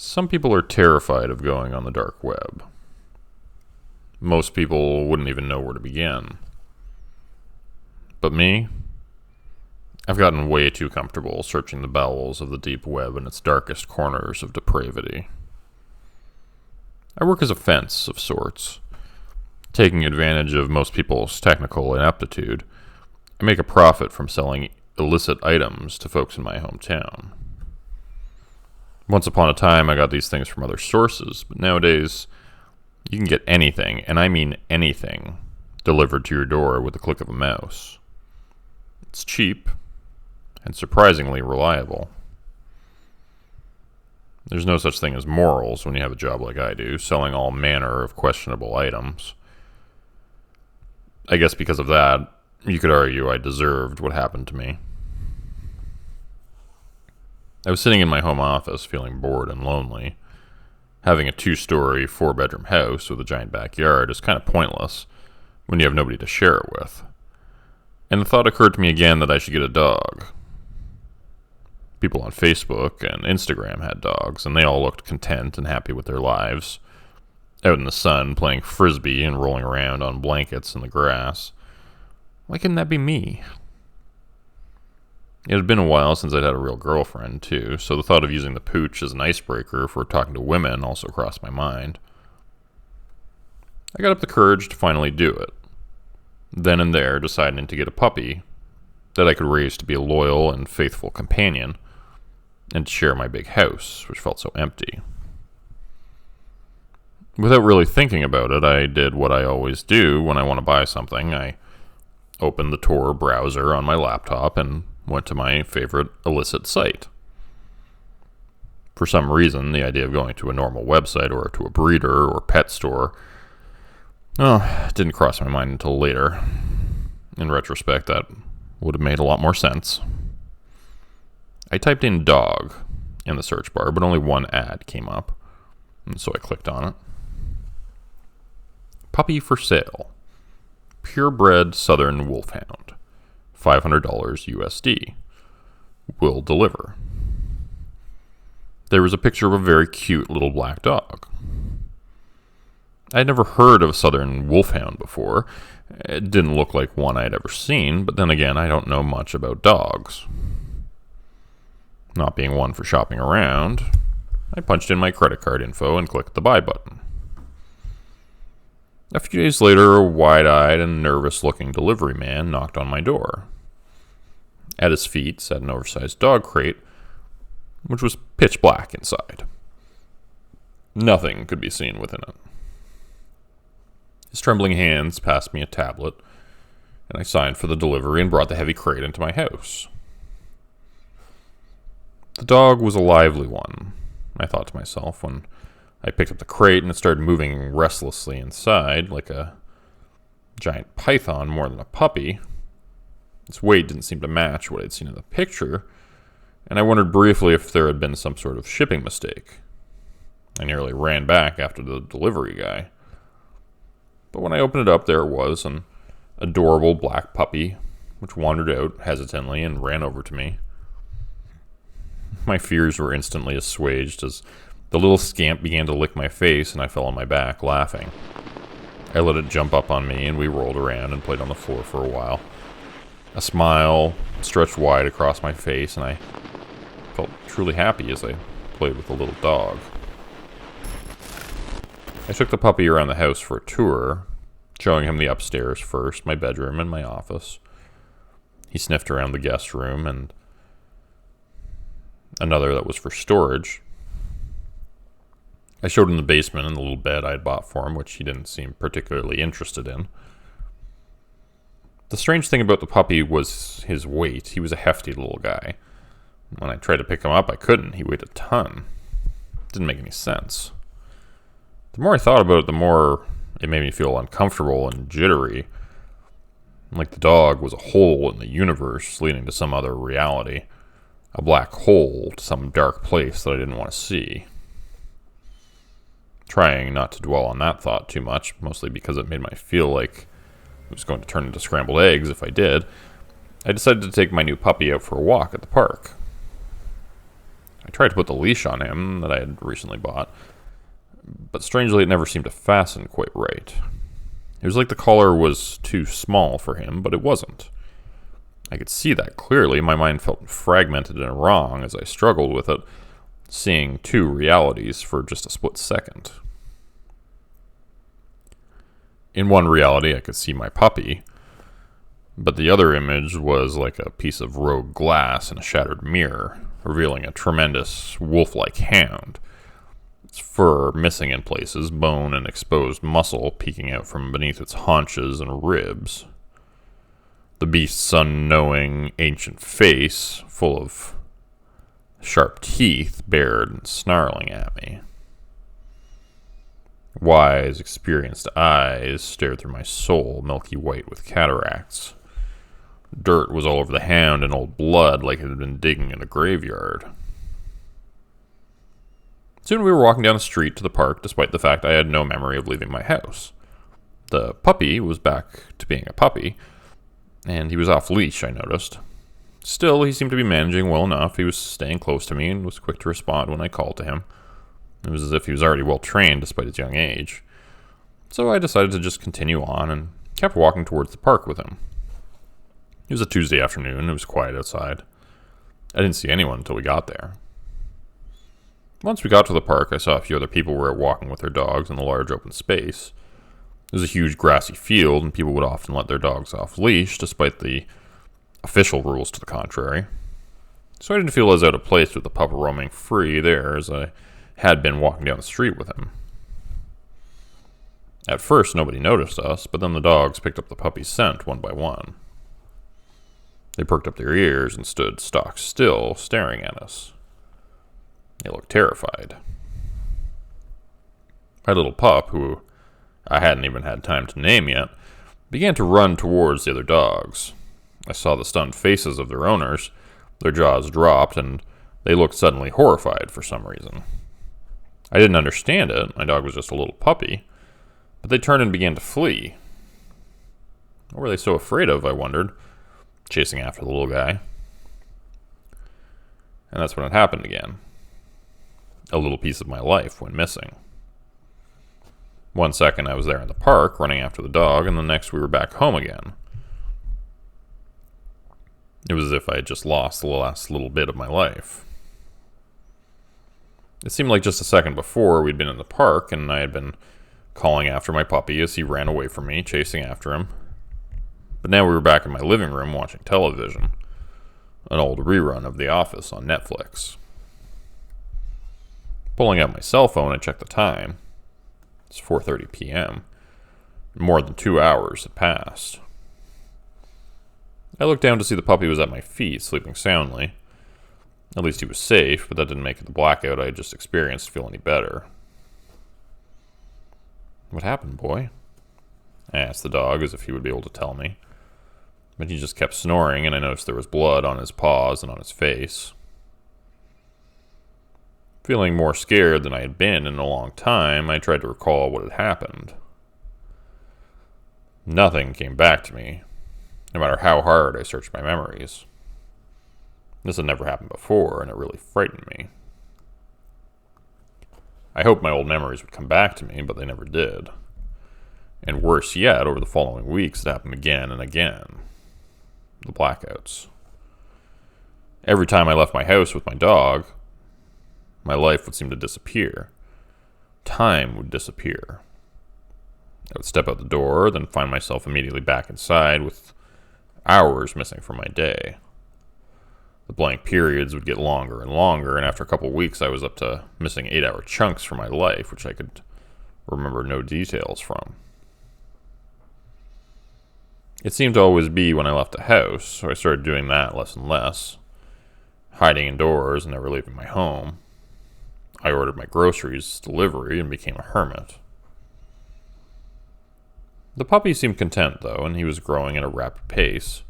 Some people are terrified of going on the dark web. Most people wouldn't even know where to begin. But me? I've gotten way too comfortable searching the bowels of the deep web in its darkest corners of depravity. I work as a fence of sorts. Taking advantage of most people's technical ineptitude, I make a profit from selling illicit items to folks in my hometown. Once upon a time, I got these things from other sources, but nowadays, you can get anything, and I mean anything, delivered to your door with a click of a mouse. It's cheap, and surprisingly reliable. There's no such thing as morals when you have a job like I do, selling all manner of questionable items. I guess because of that, you could argue I deserved what happened to me. I was sitting in my home office feeling bored and lonely. Having a 2-story, 4-bedroom house with a giant backyard is kind of pointless when you have nobody to share it with. And the thought occurred to me again that I should get a dog. People on Facebook and Instagram had dogs, and they all looked content and happy with their lives, out in the sun playing frisbee and rolling around on blankets in the grass. Why couldn't that be me? It had been a while since I'd had a real girlfriend, too, so the thought of using the pooch as an icebreaker for talking to women also crossed my mind. I got up the courage to finally do it. Then and there, deciding to get a puppy that I could raise to be a loyal and faithful companion, and to share my big house, which felt so empty. Without really thinking about it, I did what I always do when I want to buy something. I opened the Tor browser on my laptop and went to my favorite illicit site. For some reason, the idea of going to a normal website or to a breeder or pet store, didn't cross my mind until later. In retrospect, that would have made a lot more sense. I typed in dog in the search bar, but only one ad came up, and so I clicked on it. Puppy for sale. Purebred Southern Wolfhound. $500 USD. Will deliver. There was a picture of a very cute little black dog. I had never heard of a Southern Wolfhound before. It didn't look like one I'd ever seen, but then again, I don't know much about dogs. Not being one for shopping around, I punched in my credit card info and clicked the buy button. A few days later, a wide-eyed and nervous-looking delivery man knocked on my door. At his feet sat an oversized dog crate, which was pitch black inside. Nothing could be seen within it. His trembling hands passed me a tablet, and I signed for the delivery and brought the heavy crate into my house. The dog was a lively one, I thought to myself, when I picked up the crate and it started moving restlessly inside, like a giant python more than a puppy. Its weight didn't seem to match what I'd seen in the picture, and I wondered briefly if there had been some sort of shipping mistake. I nearly ran back after the delivery guy. But when I opened it up, there it was, an adorable black puppy, which wandered out hesitantly and ran over to me. My fears were instantly assuaged as the little scamp began to lick my face, and I fell on my back, laughing. I let it jump up on me, and we rolled around and played on the floor for a while. A smile stretched wide across my face, and I felt truly happy as I played with the little dog. I took the puppy around the house for a tour, showing him the upstairs first, my bedroom, and my office. He sniffed around the guest room and another that was for storage. I showed him the basement and the little bed I had bought for him, which he didn't seem particularly interested in. The strange thing about the puppy was his weight. He was a hefty little guy. When I tried to pick him up, I couldn't. He weighed a ton. It didn't make any sense. The more I thought about it, the more it made me feel uncomfortable and jittery. Like the dog was a hole in the universe leading to some other reality. A black hole to some dark place that I didn't want to see. Trying not to dwell on that thought too much, mostly because it made me feel like it was going to turn into scrambled eggs if I did, I decided to take my new puppy out for a walk at the park. I tried to put the leash on him that I had recently bought, but strangely it never seemed to fasten quite right. It was like the collar was too small for him, but it wasn't. I could see that clearly. My mind felt fragmented and wrong as I struggled with it, seeing two realities for just a split second. In one reality, I could see my puppy, but the other image was like a piece of rogue glass in a shattered mirror, revealing a tremendous wolf-like hound. Its fur missing in places, bone and exposed muscle peeking out from beneath its haunches and ribs. The beast's unknowing, ancient face, full of sharp teeth, bared and snarling at me. Wise, experienced eyes stared through my soul, milky white with cataracts. Dirt was all over the hound and old blood like it had been digging in a graveyard. Soon we were walking down the street to the park, despite the fact I had no memory of leaving my house. The puppy was back to being a puppy, and he was off leash, I noticed. Still, he seemed to be managing well enough. He was staying close to me and was quick to respond when I called to him. It was as if he was already well trained despite his young age. So I decided to just continue on and kept walking towards the park with him. It was a Tuesday afternoon. It was quiet outside. I didn't see anyone until we got there. Once we got to the park, I saw a few other people were out walking with their dogs in the large open space. It was a huge grassy field, and people would often let their dogs off leash, despite the official rules to the contrary. So I didn't feel as out of place with the pup roaming free there as I had been walking down the street with him. At first, nobody noticed us, but then the dogs picked up the puppy's scent one by one. They perked up their ears and stood stock still, staring at us. They looked terrified. My little pup, who I hadn't even had time to name yet, began to run towards the other dogs. I saw the stunned faces of their owners. Their jaws dropped, and they looked suddenly horrified for some reason. I didn't understand it. My dog was just a little puppy. But they turned and began to flee. What were they so afraid of, I wondered, chasing after the little guy. And that's when it happened again. A little piece of my life went missing. 1 second I was there in the park, running after the dog, and the next we were back home again. It was as if I had just lost the last little bit of my life. It seemed like just a second before we'd been in the park, and I had been calling after my puppy as he ran away from me, chasing after him. But now we were back in my living room watching television, an old rerun of The Office on Netflix. Pulling out my cell phone, I checked the time. It's 4:30 p.m. More than 2 hours had passed. I looked down to see the puppy was at my feet, sleeping soundly. At least he was safe, but that didn't make the blackout I had just experienced feel any better. "What happened, boy?" I asked the dog as if he would be able to tell me. But he just kept snoring, and I noticed there was blood on his paws and on his face. Feeling more scared than I had been in a long time, I tried to recall what had happened. Nothing came back to me, no matter how hard I searched my memories. This had never happened before, and it really frightened me. I hoped my old memories would come back to me, but they never did. And worse yet, over the following weeks, it happened again and again. The blackouts. Every time I left my house with my dog, my life would seem to disappear. Time would disappear. I would step out the door, then find myself immediately back inside with hours missing from my day. The blank periods would get longer and longer, and after a couple weeks I was up to missing 8-hour chunks from my life, which I could remember no details from. It seemed to always be when I left the house, so I started doing that less and less, hiding indoors and never leaving my home. I ordered my groceries delivery and became a hermit. The puppy seemed content, though, and he was growing at a rapid pace.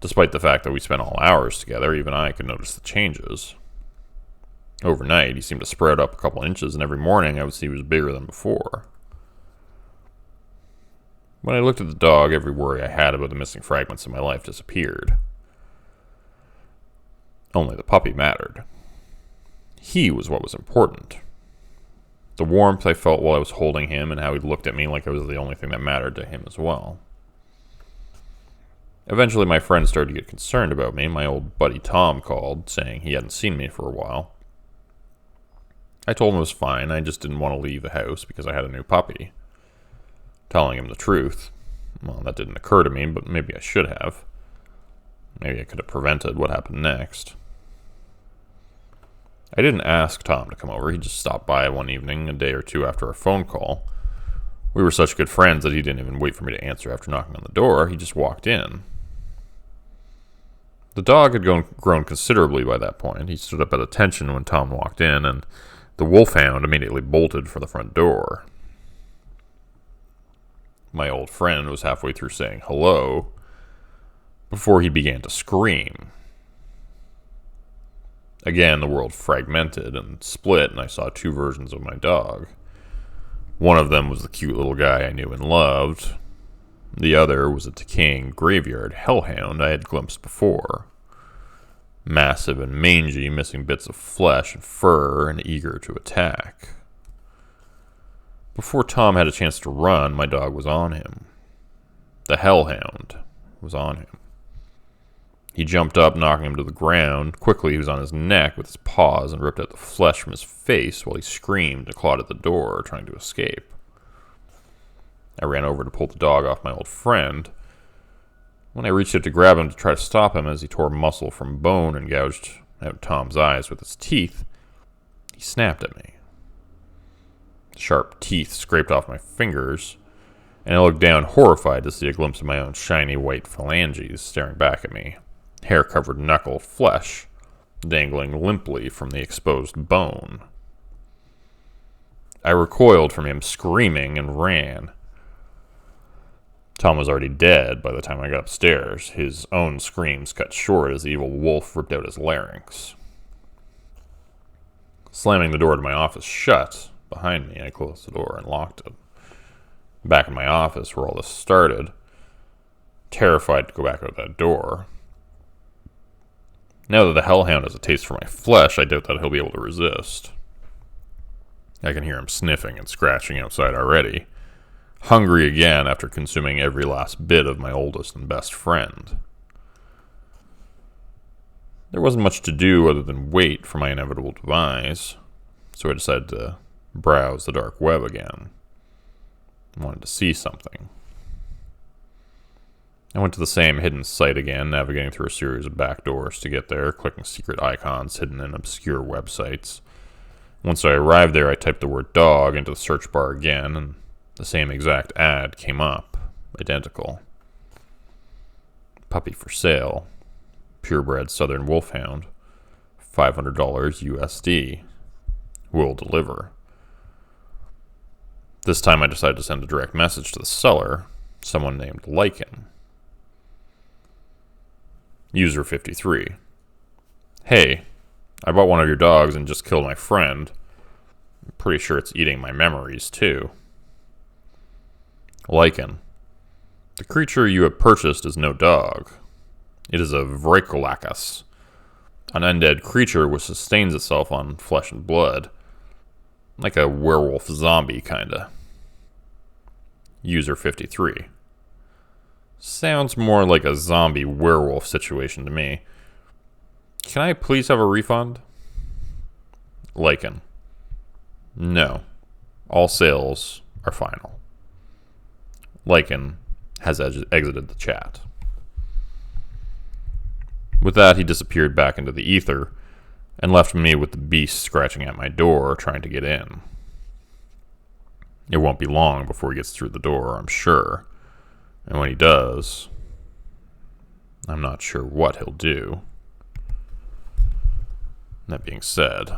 Despite the fact that we spent all hours together, even I could notice the changes. Overnight, he seemed to sprout up a couple inches, and every morning I would see he was bigger than before. When I looked at the dog, every worry I had about the missing fragments of my life disappeared. Only the puppy mattered. He was what was important. The warmth I felt while I was holding him and how he looked at me like I was the only thing that mattered to him as well. Eventually, my friend started to get concerned about me. My old buddy Tom called, saying he hadn't seen me for a while. I told him it was fine, I just didn't want to leave the house because I had a new puppy. Telling him the truth, well, that didn't occur to me, but maybe I should have. Maybe I could have prevented what happened next. I didn't ask Tom to come over. He just stopped by one evening, a day or two after our phone call. We were such good friends that he didn't even wait for me to answer after knocking on the door. He just walked in. The dog had grown considerably by that point. He stood up at attention when Tom walked in, and the wolfhound immediately bolted for the front door. My old friend was halfway through saying hello before he began to scream. Again, the world fragmented and split, and I saw two versions of my dog. One of them was the cute little guy I knew and loved. The other was a decaying graveyard hellhound I had glimpsed before. Massive and mangy, missing bits of flesh and fur, and eager to attack. Before Tom had a chance to run, my dog was on him. The hellhound was on him. He jumped up, knocking him to the ground. Quickly, he was on his neck with his paws and ripped out the flesh from his face while he screamed and clawed at the door, trying to escape. I ran over to pull the dog off my old friend. When I reached out to grab him to try to stop him as he tore muscle from bone and gouged out Tom's eyes with his teeth, he snapped at me. The sharp teeth scraped off my fingers, and I looked down horrified to see a glimpse of my own shiny white phalanges staring back at me. Hair-covered knuckled flesh dangling limply from the exposed bone. I recoiled from him, screaming, and ran. Tom was already dead by the time I got upstairs, his own screams cut short as the evil wolf ripped out his larynx. Slamming the door to my office shut behind me, I closed the door and locked it. Back in my office, where all this started, terrified to go back out that door. Now that the hellhound has a taste for my flesh, I doubt that he'll be able to resist. I can hear him sniffing and scratching outside already, hungry again after consuming every last bit of my oldest and best friend. There wasn't much to do other than wait for my inevitable demise, so I decided to browse the dark web again. I wanted to see something. I went to the same hidden site again, navigating through a series of back doors to get there, clicking secret icons hidden in obscure websites. Once I arrived there, I typed the word dog into the search bar again, and the same exact ad came up, identical. Puppy for sale. Purebred Southern Wolfhound. $500 USD. Will deliver. This time I decided to send a direct message to the seller, someone named Lichen. User 53. Hey, I bought one of your dogs and just killed my friend. I'm pretty sure it's eating my memories, too. Lichen. The creature you have purchased is no dog. It is a Vraikolakis, an undead creature which sustains itself on flesh and blood. Like a werewolf zombie, kinda. User 53. Sounds more like a zombie werewolf situation to me. Can I please have a refund? Lichen. No. All sales are final. Lichen has exited the chat. With that, he disappeared back into the ether and left me with the beast scratching at my door, trying to get in. It won't be long before he gets through the door, I'm sure. And when he does, I'm not sure what he'll do. That being said,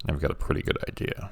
I've got a pretty good idea.